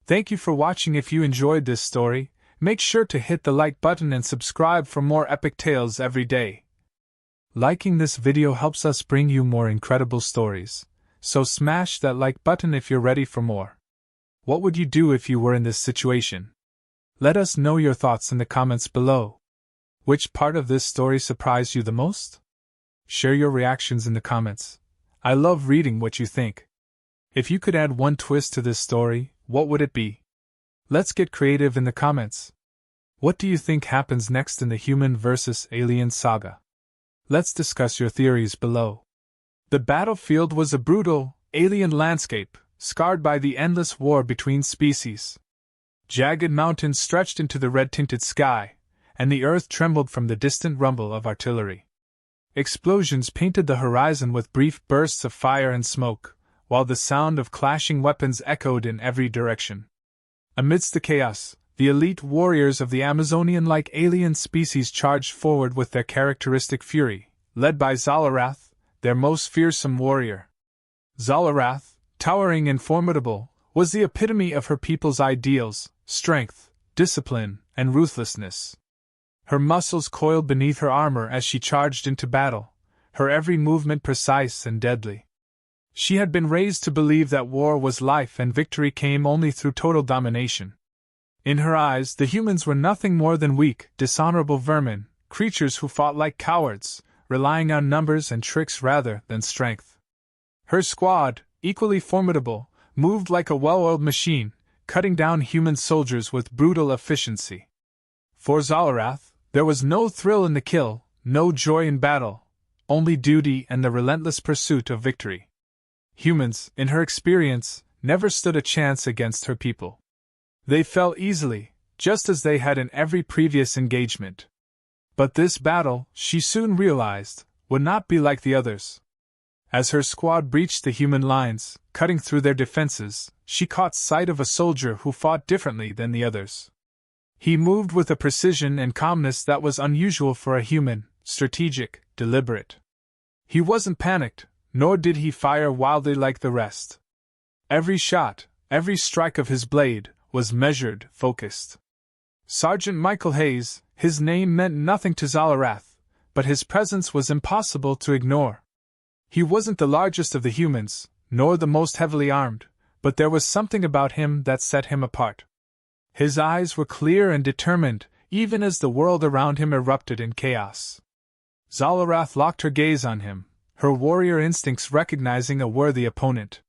Thank you for watching. If you enjoyed this story, make sure to hit the like button and subscribe for more epic tales every day. Liking this video helps us bring you more incredible stories, so smash that like button if you're ready for more. What would you do if you were in this situation? Let us know your thoughts in the comments below. Which part of this story surprised you the most? Share your reactions in the comments. I love reading what you think. If you could add one twist to this story, what would it be? Let's get creative in the comments. What do you think happens next in the human versus alien saga? Let's discuss your theories below. The battlefield was a brutal, alien landscape, scarred by the endless war between species. Jagged mountains stretched into the red-tinted sky, and the earth trembled from the distant rumble of artillery. Explosions painted the horizon with brief bursts of fire and smoke, while the sound of clashing weapons echoed in every direction. Amidst the chaos, the elite warriors of the Amazonian-like alien species charged forward with their characteristic fury, led by Zalarath, their most fearsome warrior. Zalarath, towering and formidable, was the epitome of her people's ideals: strength, discipline, and ruthlessness. Her muscles coiled beneath her armor as she charged into battle, her every movement precise and deadly. She had been raised to believe that war was life and victory came only through total domination. In her eyes, the humans were nothing more than weak, dishonorable vermin, creatures who fought like cowards, relying on numbers and tricks rather than strength. Her squad, equally formidable, moved like a well-oiled machine, cutting down human soldiers with brutal efficiency. For Zalarath, there was no thrill in the kill, no joy in battle, only duty and the relentless pursuit of victory. Humans, in her experience, never stood a chance against her people. They fell easily, just as they had in every previous engagement. But this battle, she soon realized, would not be like the others. As her squad breached the human lines, cutting through their defenses, she caught sight of a soldier who fought differently than the others. He moved with a precision and calmness that was unusual for a human, strategic, deliberate. He wasn't panicked, nor did he fire wildly like the rest. Every shot, every strike of his blade, was measured, focused. Sergeant Michael Hayes, his name meant nothing to Zalarath, but his presence was impossible to ignore. He wasn't the largest of the humans, nor the most heavily armed, but there was something about him that set him apart. His eyes were clear and determined, even as the world around him erupted in chaos. Zalarath locked her gaze on him, her warrior instincts recognizing a worthy opponent.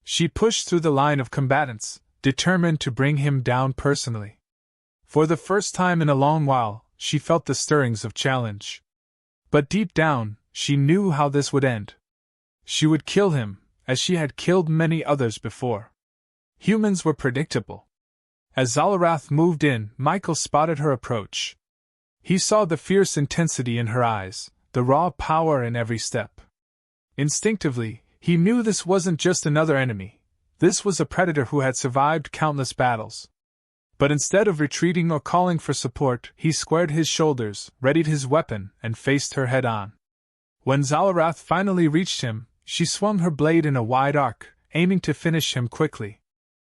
She pushed through the line of combatants, determined to bring him down personally. For the first time in a long while, she felt the stirrings of challenge. But deep down, she knew how this would end. She would kill him, as she had killed many others before. Humans were predictable. As Zalarath moved in, Michael spotted her approach. He saw the fierce intensity in her eyes, the raw power in every step. Instinctively, he knew this wasn't just another enemy. This was a predator who had survived countless battles. But instead of retreating or calling for support, he squared his shoulders, readied his weapon, and faced her head-on. When Zalarath finally reached him, she swung her blade in a wide arc, aiming to finish him quickly.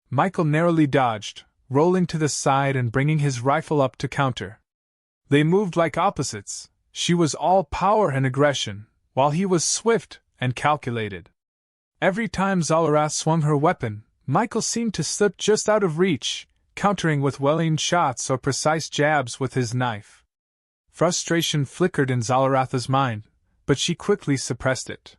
Michael narrowly dodged, rolling to the side and bringing his rifle up to counter. They moved like opposites. She was all power and aggression, while he was swift and calculated. Every time Zalarath swung her weapon, Michael seemed to slip just out of reach, countering with well-aimed shots or precise jabs with his knife. Frustration flickered in Zalarath's mind, but she quickly suppressed it.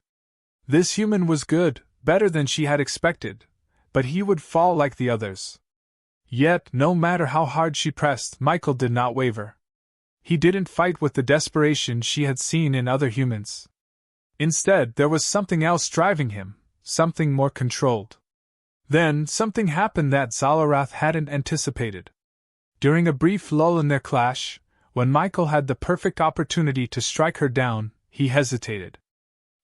This human was good, better than she had expected, but he would fall like the others. Yet, no matter how hard she pressed, Michael did not waver. He didn't fight with the desperation she had seen in other humans. Instead, there was something else driving him, something more controlled. Then, something happened that Zalarath hadn't anticipated. During a brief lull in their clash, when Michael had the perfect opportunity to strike her down, he hesitated.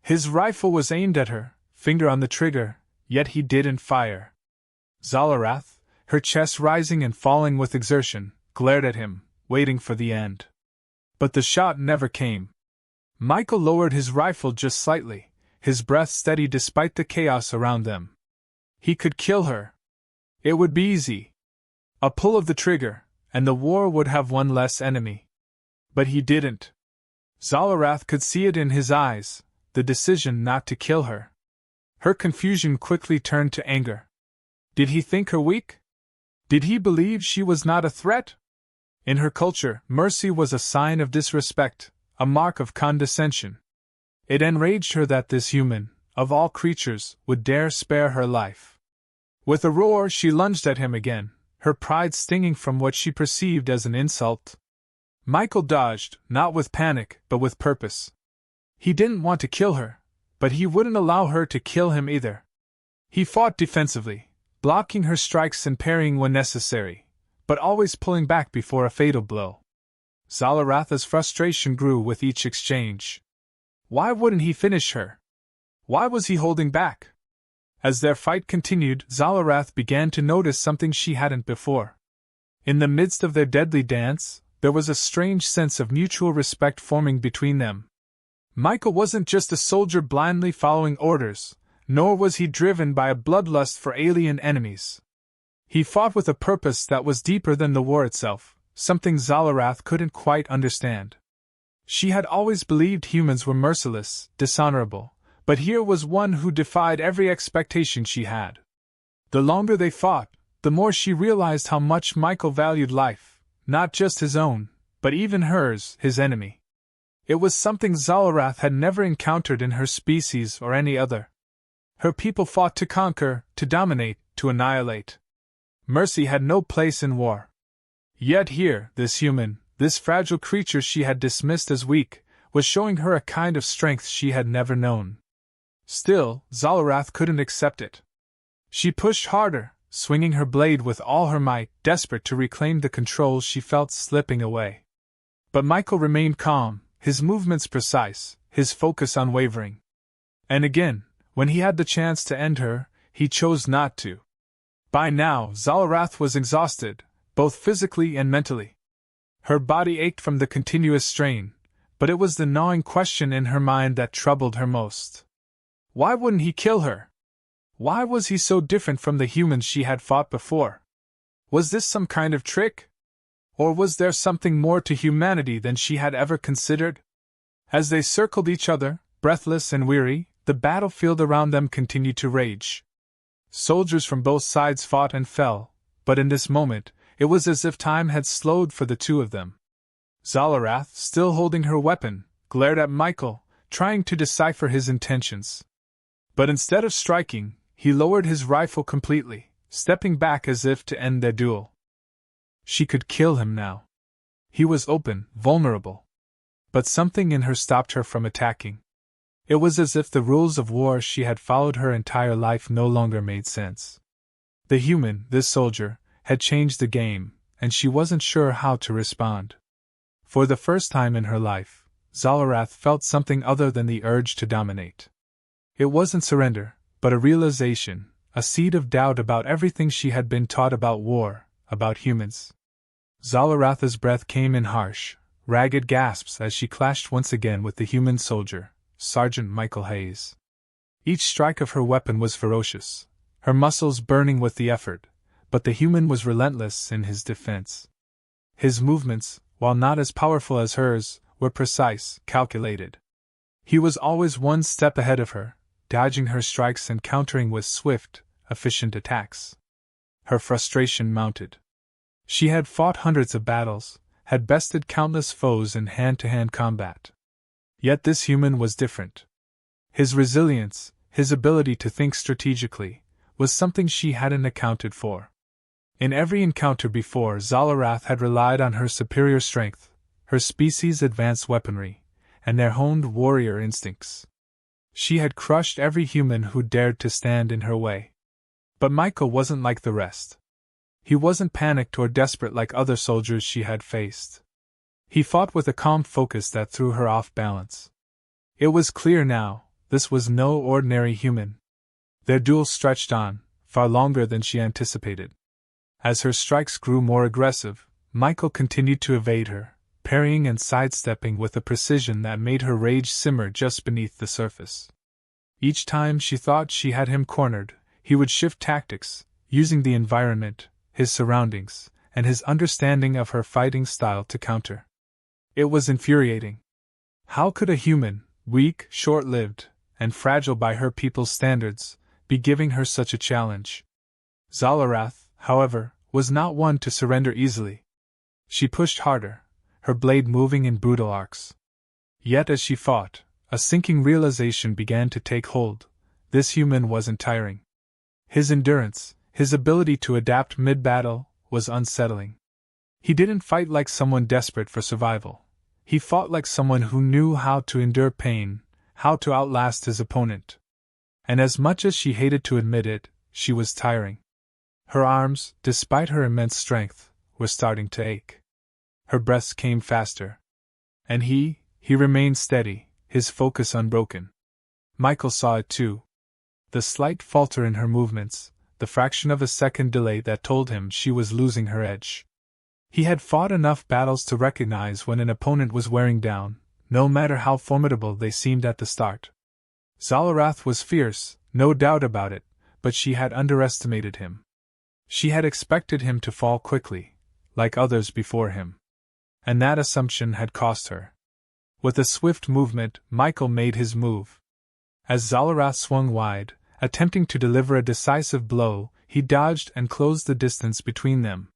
His rifle was aimed at her, finger on the trigger, yet he didn't fire. Zalarath, her chest rising and falling with exertion, glared at him, waiting for the end. But the shot never came. Michael lowered his rifle just slightly, his breath steady despite the chaos around them. He could kill her. It would be easy. A pull of the trigger, and the war would have one less enemy. But he didn't. Zalarath could see it in his eyes, the decision not to kill her. Her confusion quickly turned to anger. Did he think her weak? Did he believe she was not a threat? In her culture, mercy was a sign of disrespect, a mark of condescension. It enraged her that this human, of all creatures, would dare spare her life. With a roar, she lunged at him again, her pride stinging from what she perceived as an insult. Michael dodged, not with panic, but with purpose. He didn't want to kill her, but he wouldn't allow her to kill him either. He fought defensively, blocking her strikes and parrying when necessary, but always pulling back before a fatal blow. Zalarath's frustration grew with each exchange. Why wouldn't he finish her? Why was he holding back? As their fight continued, Zalarath began to notice something she hadn't before. In the midst of their deadly dance, there was a strange sense of mutual respect forming between them. Michael wasn't just a soldier blindly following orders, nor was he driven by a bloodlust for alien enemies. He fought with a purpose that was deeper than the war itself, something Zalarath couldn't quite understand. She had always believed humans were merciless, dishonorable, but here was one who defied every expectation she had. The longer they fought, the more she realized how much Michael valued life, not just his own, but even hers, his enemy. It was something Zalarath had never encountered in her species or any other. Her people fought to conquer, to dominate, to annihilate. Mercy had no place in war. Yet here, this human, this fragile creature she had dismissed as weak, was showing her a kind of strength she had never known. Still, Zalarath couldn't accept it. She pushed harder, swinging her blade with all her might, desperate to reclaim the control she felt slipping away. But Michael remained calm, his movements precise, his focus unwavering. And again, when he had the chance to end her, he chose not to. By now, Zalarath was exhausted, both physically and mentally. Her body ached from the continuous strain, but it was the gnawing question in her mind that troubled her most. Why wouldn't he kill her? Why was he so different from the humans she had fought before? Was this some kind of trick? Or was there something more to humanity than she had ever considered? As they circled each other, breathless and weary, the battlefield around them continued to rage. Soldiers from both sides fought and fell, but in this moment, it was as if time had slowed for the two of them. Zalarath, still holding her weapon, glared at Michael, trying to decipher his intentions. But instead of striking, he lowered his rifle completely, stepping back as if to end their duel. She could kill him now. He was open, vulnerable. But something in her stopped her from attacking. It was as if the rules of war she had followed her entire life no longer made sense. The human, this soldier, had changed the game, and she wasn't sure how to respond. For the first time in her life, Zalarath felt something other than the urge to dominate. It wasn't surrender, but a realization, a seed of doubt about everything she had been taught about war, about humans. Zalarath's breath came in harsh, ragged gasps as she clashed once again with the human soldier, Sergeant Michael Hayes. Each strike of her weapon was ferocious, her muscles burning with the effort, but the human was relentless in his defense. His movements, while not as powerful as hers, were precise, calculated. He was always one step ahead of her, dodging her strikes and countering with swift, efficient attacks. Her frustration mounted. She had fought hundreds of battles, had bested countless foes in hand-to-hand combat. Yet this human was different. His resilience, his ability to think strategically, was something she hadn't accounted for. In every encounter before, Zalarath had relied on her superior strength, her species' advanced weaponry, and their honed warrior instincts. She had crushed every human who dared to stand in her way. But Michael wasn't like the rest. He wasn't panicked or desperate like other soldiers she had faced. He fought with a calm focus that threw her off balance. It was clear now, this was no ordinary human. Their duel stretched on, far longer than she anticipated. As her strikes grew more aggressive, Michael continued to evade her, parrying and sidestepping with a precision that made her rage simmer just beneath the surface. Each time she thought she had him cornered, he would shift tactics, using the environment, his surroundings, and his understanding of her fighting style to counter. It was infuriating. How could a human, weak, short-lived, and fragile by her people's standards, be giving her such a challenge? Zalarath, however, was not one to surrender easily. She pushed harder, her blade moving in brutal arcs. Yet as she fought, a sinking realization began to take hold: this human wasn't tiring. His endurance, his ability to adapt mid-battle, was unsettling. He didn't fight like someone desperate for survival. He fought like someone who knew how to endure pain, how to outlast his opponent. And as much as she hated to admit it, she was tiring. Her arms, despite her immense strength, were starting to ache. Her breaths came faster. And he remained steady, his focus unbroken. Michael saw it too. The slight falter in her movements, the fraction of a second delay that told him she was losing her edge. He had fought enough battles to recognize when an opponent was wearing down, no matter how formidable they seemed at the start. Zalarath was fierce, no doubt about it, but she had underestimated him. She had expected him to fall quickly, like others before him. And that assumption had cost her. With a swift movement, Michael made his move. As Zalarath swung wide, attempting to deliver a decisive blow, he dodged and closed the distance between them.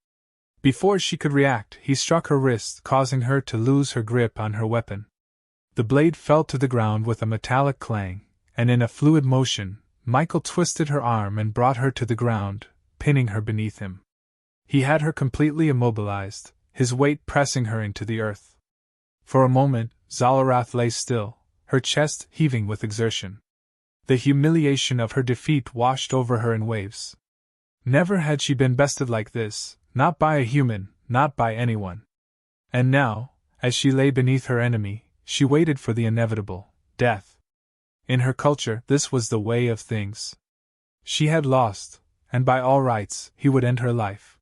Before she could react, he struck her wrist, causing her to lose her grip on her weapon. The blade fell to the ground with a metallic clang, and in a fluid motion, Michael twisted her arm and brought her to the ground, pinning her beneath him. He had her completely immobilized, his weight pressing her into the earth. For a moment, Zalarath lay still, her chest heaving with exertion. The humiliation of her defeat washed over her in waves. Never had she been bested like this, not by a human, not by anyone. And now, as she lay beneath her enemy, she waited for the inevitable, death. In her culture, this was the way of things. She had lost, and by all rights, he would end her life.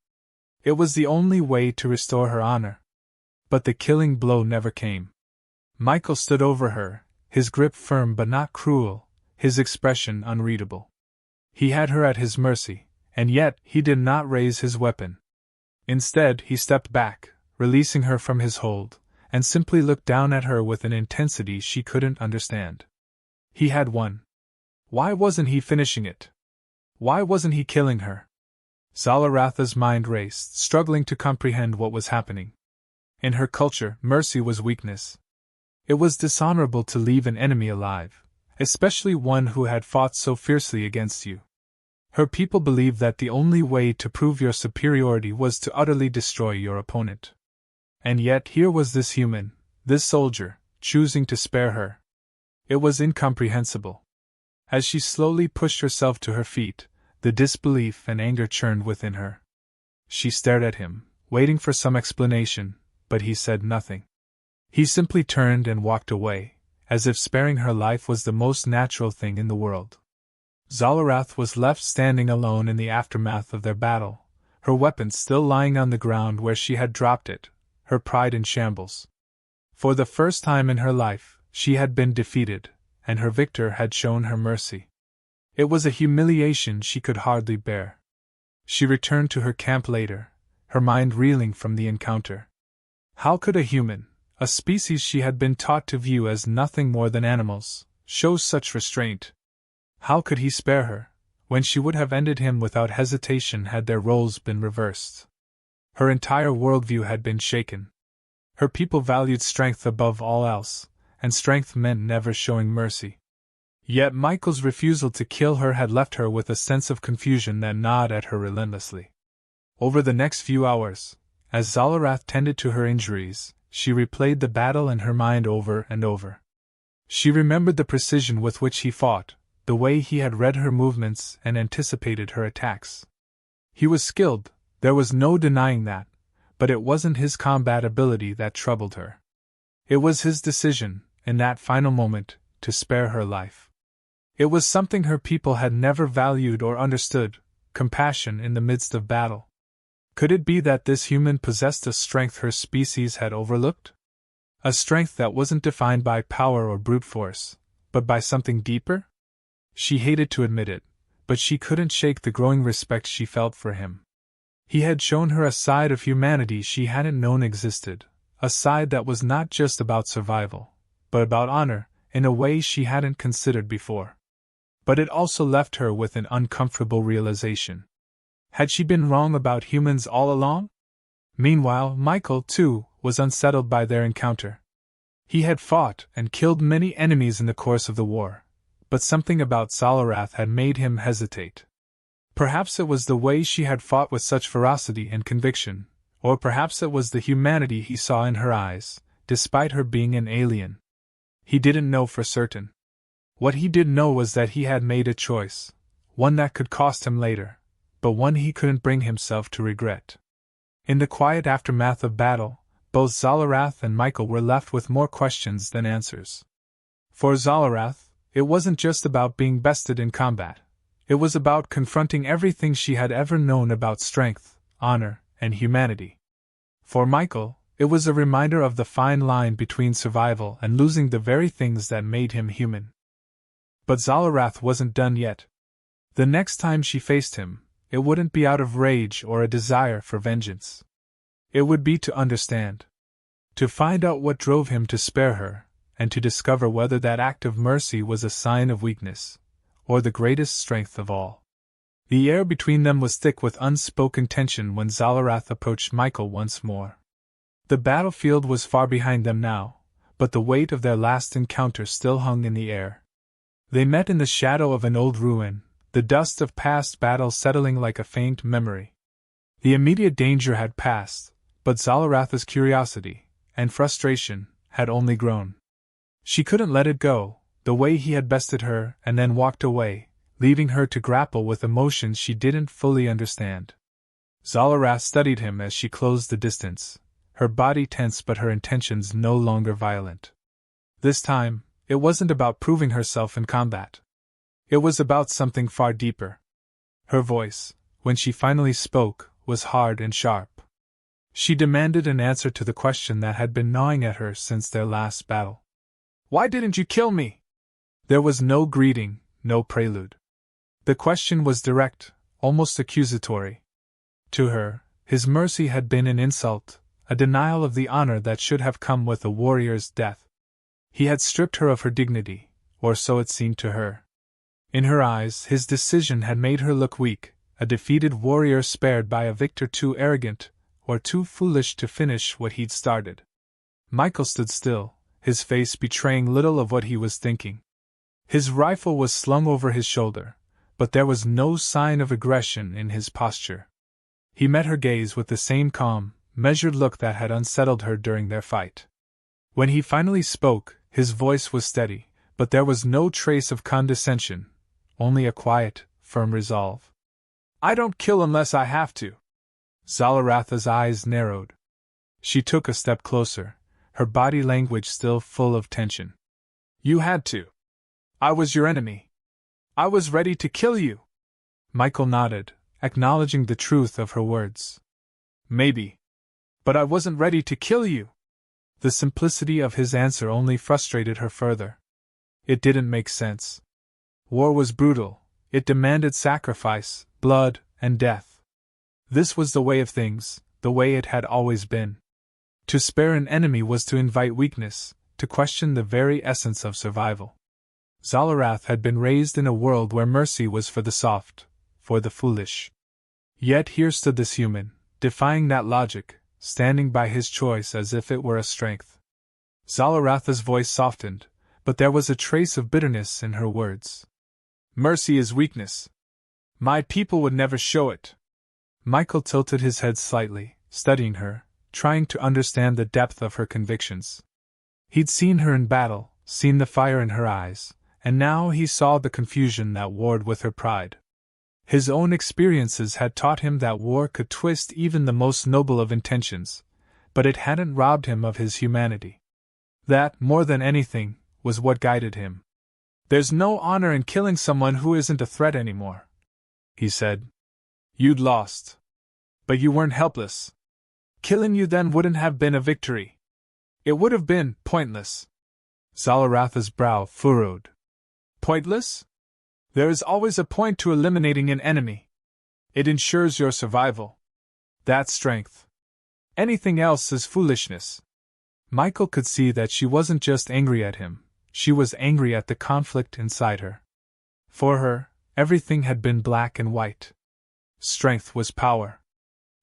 It was the only way to restore her honor. But the killing blow never came. Michael stood over her, his grip firm but not cruel, his expression unreadable. He had her at his mercy, and yet he did not raise his weapon. Instead, he stepped back, releasing her from his hold, and simply looked down at her with an intensity she couldn't understand. He had won. Why wasn't he finishing it? Why wasn't he killing her? Zalaratha's mind raced, struggling to comprehend what was happening. In her culture, mercy was weakness. It was dishonorable to leave an enemy alive, especially one who had fought so fiercely against you. Her people believed that the only way to prove your superiority was to utterly destroy your opponent. And yet here was this human, this soldier, choosing to spare her. It was incomprehensible. As she slowly pushed herself to her feet, the disbelief and anger churned within her. She stared at him, waiting for some explanation, but he said nothing. He simply turned and walked away, as if sparing her life was the most natural thing in the world. Zalarath was left standing alone in the aftermath of their battle, her weapon still lying on the ground where she had dropped it, her pride in shambles. For the first time in her life, she had been defeated, and her victor had shown her mercy. It was a humiliation she could hardly bear. She returned to her camp later, her mind reeling from the encounter. How could a human, a species she had been taught to view as nothing more than animals, show such restraint? How could he spare her, when she would have ended him without hesitation had their roles been reversed? Her entire worldview had been shaken. Her people valued strength above all else, and strength meant never showing mercy. Yet Michael's refusal to kill her had left her with a sense of confusion that gnawed at her relentlessly. Over the next few hours, as Zalarath tended to her injuries, she replayed the battle in her mind over and over. She remembered the precision with which he fought, the way he had read her movements and anticipated her attacks. He was skilled, there was no denying that, but it wasn't his combat ability that troubled her. It was his decision, in that final moment, to spare her life. It was something her people had never valued or understood, compassion in the midst of battle. Could it be that this human possessed a strength her species had overlooked? A strength that wasn't defined by power or brute force, but by something deeper? She hated to admit it, but she couldn't shake the growing respect she felt for him. He had shown her a side of humanity she hadn't known existed, a side that was not just about survival, but about honor, in a way she hadn't considered before. But it also left her with an uncomfortable realization. Had she been wrong about humans all along? Meanwhile, Michael, too, was unsettled by their encounter. He had fought and killed many enemies in the course of the war, but something about Zalarath had made him hesitate. Perhaps it was the way she had fought with such ferocity and conviction, or perhaps it was the humanity he saw in her eyes, despite her being an alien. He didn't know for certain. What he did know was that he had made a choice, one that could cost him later, but one he couldn't bring himself to regret. In the quiet aftermath of battle, both Zalarath and Michael were left with more questions than answers. For Zalarath, it wasn't just about being bested in combat. It was about confronting everything she had ever known about strength, honor, and humanity. For Michael, it was a reminder of the fine line between survival and losing the very things that made him human. But Zalarath wasn't done yet. The next time she faced him, it wouldn't be out of rage or a desire for vengeance. It would be to understand. To find out what drove him to spare her, and to discover whether that act of mercy was a sign of weakness, or the greatest strength of all. The air between them was thick with unspoken tension when Zalarath approached Michael once more. The battlefield was far behind them now, but the weight of their last encounter still hung in the air. They met in the shadow of an old ruin, the dust of past battles settling like a faint memory. The immediate danger had passed, but Zalarath's curiosity and frustration had only grown. She couldn't let it go, the way he had bested her and then walked away, leaving her to grapple with emotions she didn't fully understand. Zalarath studied him as she closed the distance, her body tense but her intentions no longer violent. This time, it wasn't about proving herself in combat. It was about something far deeper. Her voice, when she finally spoke, was hard and sharp. She demanded an answer to the question that had been gnawing at her since their last battle. "Why didn't you kill me?" There was no greeting, no prelude. The question was direct, almost accusatory. To her, his mercy had been an insult, a denial of the honor that should have come with a warrior's death. He had stripped her of her dignity, or so it seemed to her. In her eyes, his decision had made her look weak, a defeated warrior spared by a victor too arrogant or too foolish to finish what he'd started. Michael stood still, his face betraying little of what he was thinking. His rifle was slung over his shoulder, but there was no sign of aggression in his posture. He met her gaze with the same calm, measured look that had unsettled her during their fight. When he finally spoke, his voice was steady, but there was no trace of condescension, only a quiet, firm resolve. "I don't kill unless I have to." Zalarath's eyes narrowed. She took a step closer, her body language still full of tension. "You had to. I was your enemy. I was ready to kill you." Michael nodded, acknowledging the truth of her words. "Maybe. But I wasn't ready to kill you." The simplicity of his answer only frustrated her further. It didn't make sense. War was brutal, it demanded sacrifice, blood, and death. This was the way of things, the way it had always been. To spare an enemy was to invite weakness, to question the very essence of survival. Zalarath had been raised in a world where mercy was for the soft, for the foolish. Yet here stood this human, defying that logic, standing by his choice as if it were a strength. Zalarath's voice softened, but there was a trace of bitterness in her words. "Mercy is weakness. My people would never show it." Michael tilted his head slightly, studying her, trying to understand the depth of her convictions. He'd seen her in battle, seen the fire in her eyes, and now he saw the confusion that warred with her pride. His own experiences had taught him that war could twist even the most noble of intentions, but it hadn't robbed him of his humanity. That, more than anything, was what guided him. "There's no honor in killing someone who isn't a threat anymore," he said. "You'd lost. But you weren't helpless. Killing you then wouldn't have been a victory. It would have been pointless." Zalarath's brow furrowed. "Pointless?" There is always a point to eliminating an enemy. It ensures your survival. That's strength. Anything else is foolishness. Michael could see that she wasn't just angry at him, she was angry at the conflict inside her. For her, everything had been black and white. Strength was power.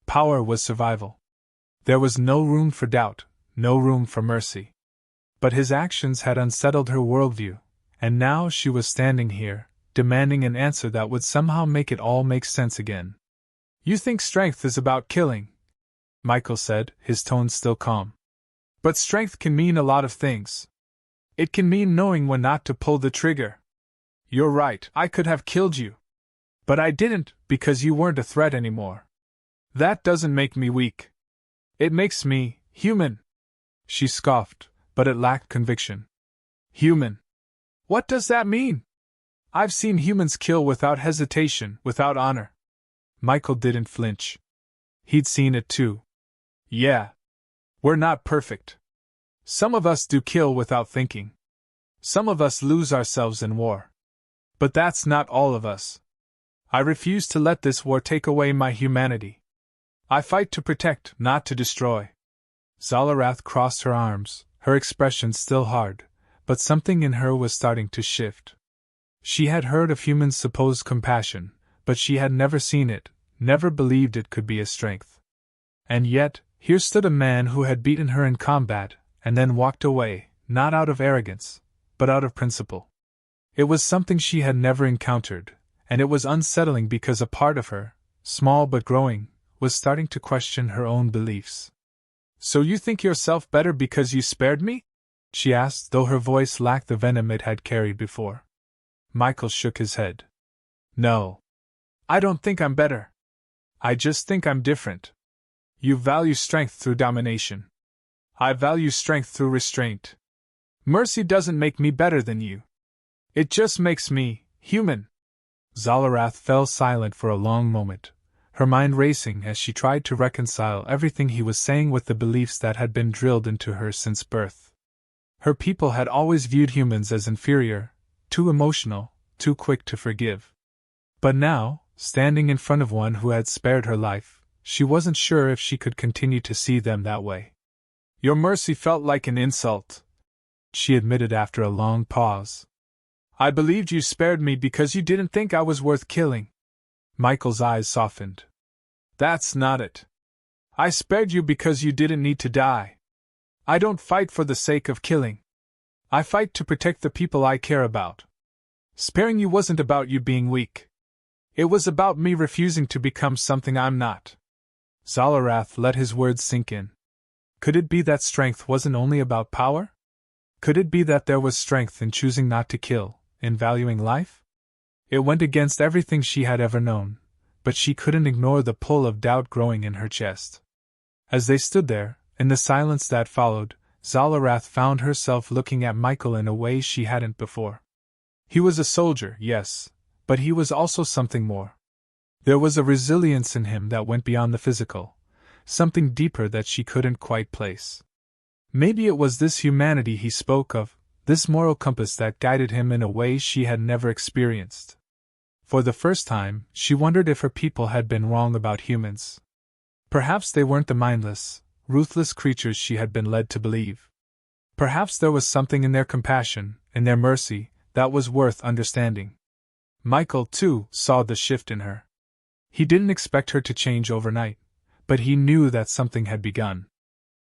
Power was survival. There was no room for doubt, no room for mercy. But his actions had unsettled her worldview, and now she was standing here, demanding an answer that would somehow make it all make sense again. You think strength is about killing, Michael said, his tone still calm. But strength can mean a lot of things. It can mean knowing when not to pull the trigger. You're right, I could have killed you. But I didn't, because you weren't a threat anymore. That doesn't make me weak. It makes me human. She scoffed, but it lacked conviction. Human. What does that mean? I've seen humans kill without hesitation, without honor. Michael didn't flinch. He'd seen it too. Yeah. We're not perfect. Some of us do kill without thinking. Some of us lose ourselves in war. But that's not all of us. I refuse to let this war take away my humanity. I fight to protect, not to destroy. Zalarath crossed her arms, her expression still hard, but something in her was starting to shift. She had heard of humans' supposed compassion, but she had never seen it, never believed it could be a strength. And yet, here stood a man who had beaten her in combat, and then walked away, not out of arrogance, but out of principle. It was something she had never encountered, and it was unsettling because a part of her, small but growing, was starting to question her own beliefs. So you think yourself better because you spared me? She asked, though her voice lacked the venom it had carried before. Michael shook his head. No. I don't think I'm better. I just think I'm different. You value strength through domination. I value strength through restraint. Mercy doesn't make me better than you. It just makes me human. Zalarath fell silent for a long moment, her mind racing as she tried to reconcile everything he was saying with the beliefs that had been drilled into her since birth. Her people had always viewed humans as inferior, too emotional, too quick to forgive. But now, standing in front of one who had spared her life, she wasn't sure if she could continue to see them that way. Your mercy felt like an insult, she admitted after a long pause. I believed you spared me because you didn't think I was worth killing. Michael's eyes softened. That's not it. I spared you because you didn't need to die. I don't fight for the sake of killing. I fight to protect the people I care about. Sparing you wasn't about you being weak. It was about me refusing to become something I'm not. Zalarath let his words sink in. Could it be that strength wasn't only about power? Could it be that there was strength in choosing not to kill, in valuing life? It went against everything she had ever known, but she couldn't ignore the pull of doubt growing in her chest. As they stood there, in the silence that followed, Zalarath found herself looking at Michael in a way she hadn't before. He was a soldier, yes, but he was also something more. There was a resilience in him that went beyond the physical, something deeper that she couldn't quite place. Maybe it was this humanity he spoke of, this moral compass that guided him in a way she had never experienced. For the first time, she wondered if her people had been wrong about humans. Perhaps they weren't the mindless, ruthless creatures she had been led to believe. Perhaps there was something in their compassion, in their mercy, that was worth understanding. Michael, too, saw the shift in her. He didn't expect her to change overnight, but he knew that something had begun.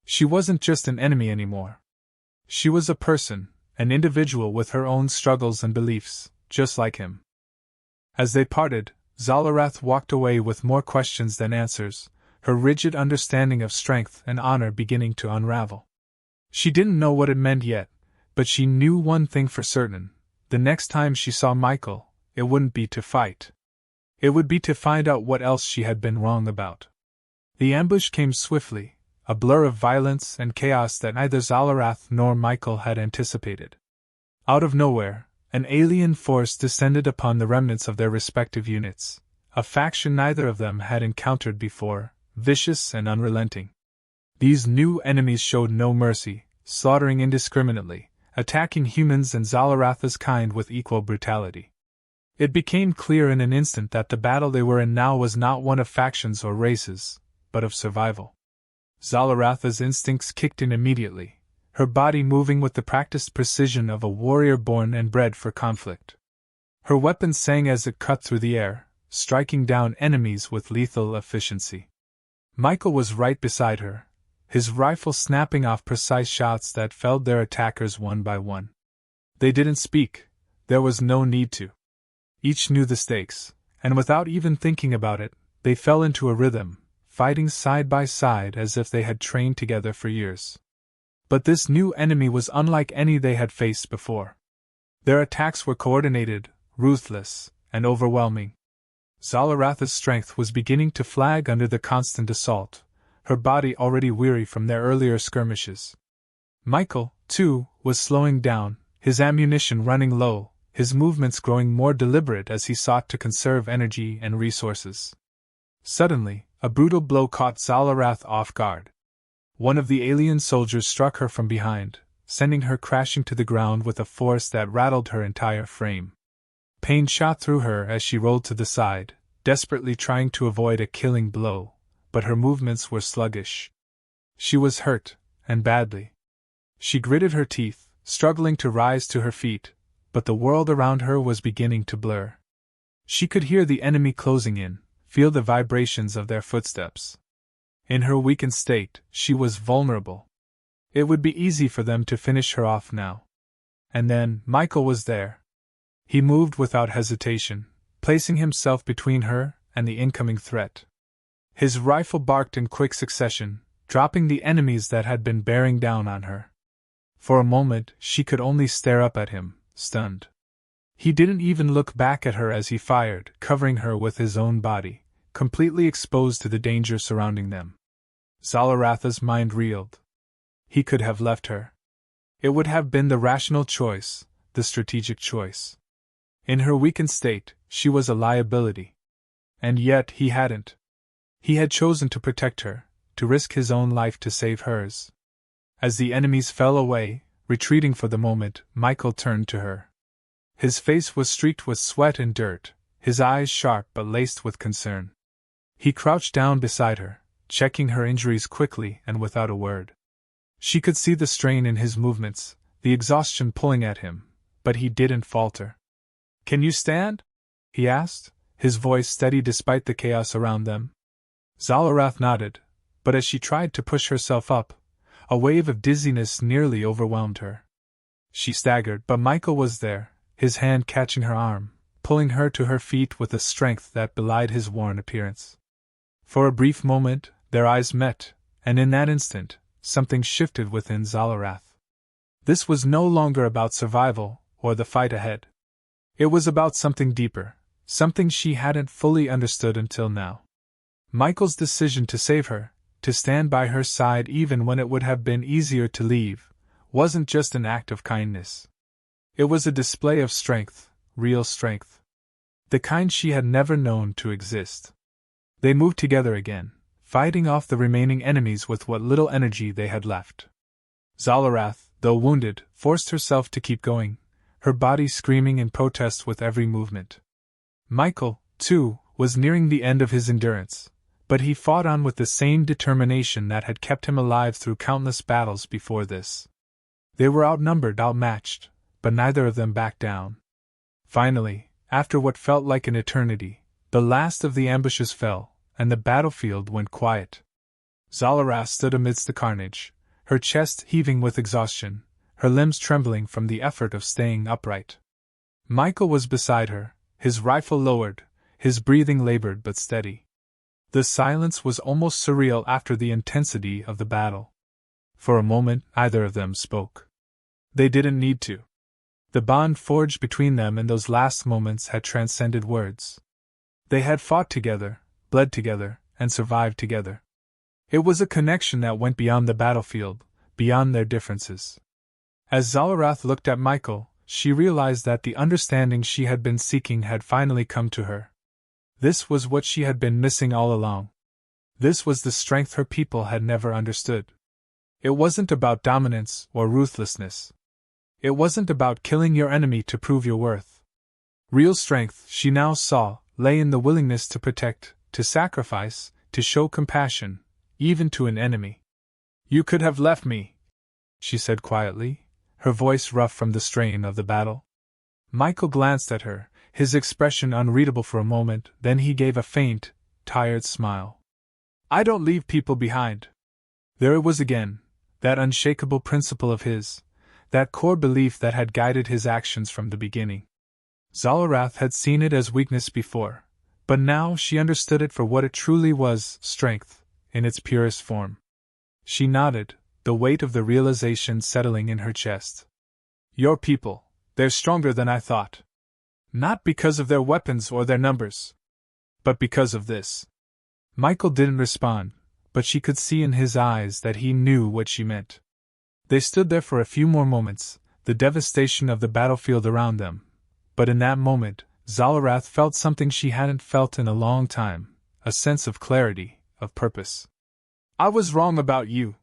She wasn't just an enemy anymore. She was a person, an individual with her own struggles and beliefs, just like him. As they parted, Zalarath walked away with more questions than answers, her rigid understanding of strength and honor beginning to unravel. She didn't know what it meant yet, but she knew one thing for certain: the next time she saw Michael, it wouldn't be to fight. It would be to find out what else she had been wrong about. The ambush came swiftly, a blur of violence and chaos that neither Zalarath nor Michael had anticipated. Out of nowhere, an alien force descended upon the remnants of their respective units, a faction neither of them had encountered before, vicious and unrelenting. These new enemies showed no mercy, slaughtering indiscriminately, attacking humans and Zalarath's kind with equal brutality. It became clear in an instant that the battle they were in now was not one of factions or races, but of survival. Zalaratha's instincts kicked in immediately, her body moving with the practiced precision of a warrior born and bred for conflict. Her weapon sang as it cut through the air, striking down enemies with lethal efficiency. Michael was right beside her, his rifle snapping off precise shots that felled their attackers one by one. They didn't speak, there was no need to. Each knew the stakes, and without even thinking about it, they fell into a rhythm, fighting side by side as if they had trained together for years. But this new enemy was unlike any they had faced before. Their attacks were coordinated, ruthless, and overwhelming. Zalaratha's strength was beginning to flag under the constant assault, her body already weary from their earlier skirmishes. Michael, too, was slowing down, his ammunition running low, his movements growing more deliberate as he sought to conserve energy and resources. Suddenly, a brutal blow caught Zalarath off guard. One of the alien soldiers struck her from behind, sending her crashing to the ground with a force that rattled her entire frame. Pain shot through her as she rolled to the side, desperately trying to avoid a killing blow, but her movements were sluggish. She was hurt, and badly. She gritted her teeth, struggling to rise to her feet, but the world around her was beginning to blur. She could hear the enemy closing in, feel the vibrations of their footsteps. In her weakened state, she was vulnerable. It would be easy for them to finish her off now. And then, Michael was there. He moved without hesitation, placing himself between her and the incoming threat. His rifle barked in quick succession, dropping the enemies that had been bearing down on her. For a moment, she could only stare up at him, stunned. He didn't even look back at her as he fired, covering her with his own body, completely exposed to the danger surrounding them. Zalaratha's mind reeled. He could have left her. It would have been the rational choice, the strategic choice. In her weakened state, she was a liability. And yet he hadn't. He had chosen to protect her, to risk his own life to save hers. As the enemies fell away, retreating for the moment, Michael turned to her. His face was streaked with sweat and dirt, his eyes sharp but laced with concern. He crouched down beside her, checking her injuries quickly and without a word. She could see the strain in his movements, the exhaustion pulling at him, but he didn't falter. "Can you stand?" he asked, his voice steady despite the chaos around them. Zalarath nodded, but as she tried to push herself up, a wave of dizziness nearly overwhelmed her. She staggered, but Michael was there, his hand catching her arm, pulling her to her feet with a strength that belied his worn appearance. For a brief moment, their eyes met, and in that instant, something shifted within Zalarath. This was no longer about survival, or the fight ahead. It was about something deeper, something she hadn't fully understood until now. Michael's decision to save her, to stand by her side even when it would have been easier to leave, wasn't just an act of kindness. It was a display of strength, real strength. The kind she had never known to exist. They moved together again, fighting off the remaining enemies with what little energy they had left. Zalarath, though wounded, forced herself to keep going, her body screaming in protest with every movement. Michael, too, was nearing the end of his endurance, but he fought on with the same determination that had kept him alive through countless battles before this. They were outnumbered, outmatched, but neither of them backed down. Finally, after what felt like an eternity, the last of the ambushes fell, and the battlefield went quiet. Zalarath stood amidst the carnage, her chest heaving with exhaustion, her limbs trembling from the effort of staying upright. Michael was beside her, his rifle lowered, his breathing labored but steady. The silence was almost surreal after the intensity of the battle. For a moment, neither of them spoke. They didn't need to. The bond forged between them in those last moments had transcended words. They had fought together, bled together, and survived together. It was a connection that went beyond the battlefield, beyond their differences. As Zalarath looked at Michael, she realized that the understanding she had been seeking had finally come to her. This was what she had been missing all along. This was the strength her people had never understood. It wasn't about dominance or ruthlessness. It wasn't about killing your enemy to prove your worth. Real strength, she now saw, lay in the willingness to protect, to sacrifice, to show compassion, even to an enemy. "You could have left me," she said quietly, her voice rough from the strain of the battle. Michael glanced at her, his expression unreadable for a moment, then he gave a faint, tired smile. "I don't leave people behind." There it was again, that unshakable principle of his, that core belief that had guided his actions from the beginning. Zalarath had seen it as weakness before, but now she understood it for what it truly was, strength, in its purest form. She nodded, the weight of the realization settling in her chest. "Your people, they're stronger than I thought. Not because of their weapons or their numbers, but because of this." Michael didn't respond, but she could see in his eyes that he knew what she meant. They stood there for a few more moments, the devastation of the battlefield around them. But in that moment, Zalarath felt something she hadn't felt in a long time, a sense of clarity, of purpose. "I was wrong about you,"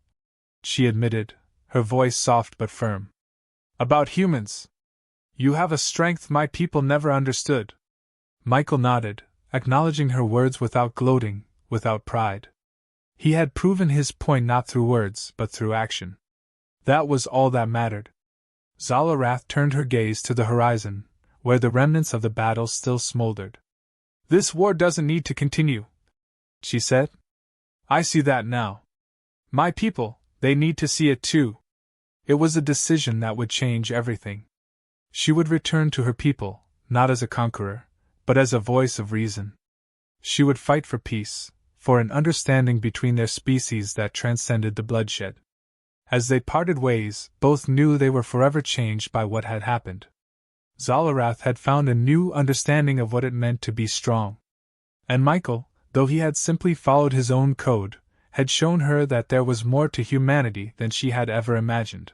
she admitted, her voice soft but firm. "About humans. You have a strength my people never understood." Michael nodded, acknowledging her words without gloating, without pride. He had proven his point not through words, but through action. That was all that mattered. Zalarath turned her gaze to the horizon, where the remnants of the battle still smoldered. "This war doesn't need to continue," she said. "I see that now. My people, they need to see it too." It was a decision that would change everything. She would return to her people, not as a conqueror, but as a voice of reason. She would fight for peace, for an understanding between their species that transcended the bloodshed. As they parted ways, both knew they were forever changed by what had happened. Zalarath had found a new understanding of what it meant to be strong. And Michael, though he had simply followed his own code, had shown her that there was more to humanity than she had ever imagined.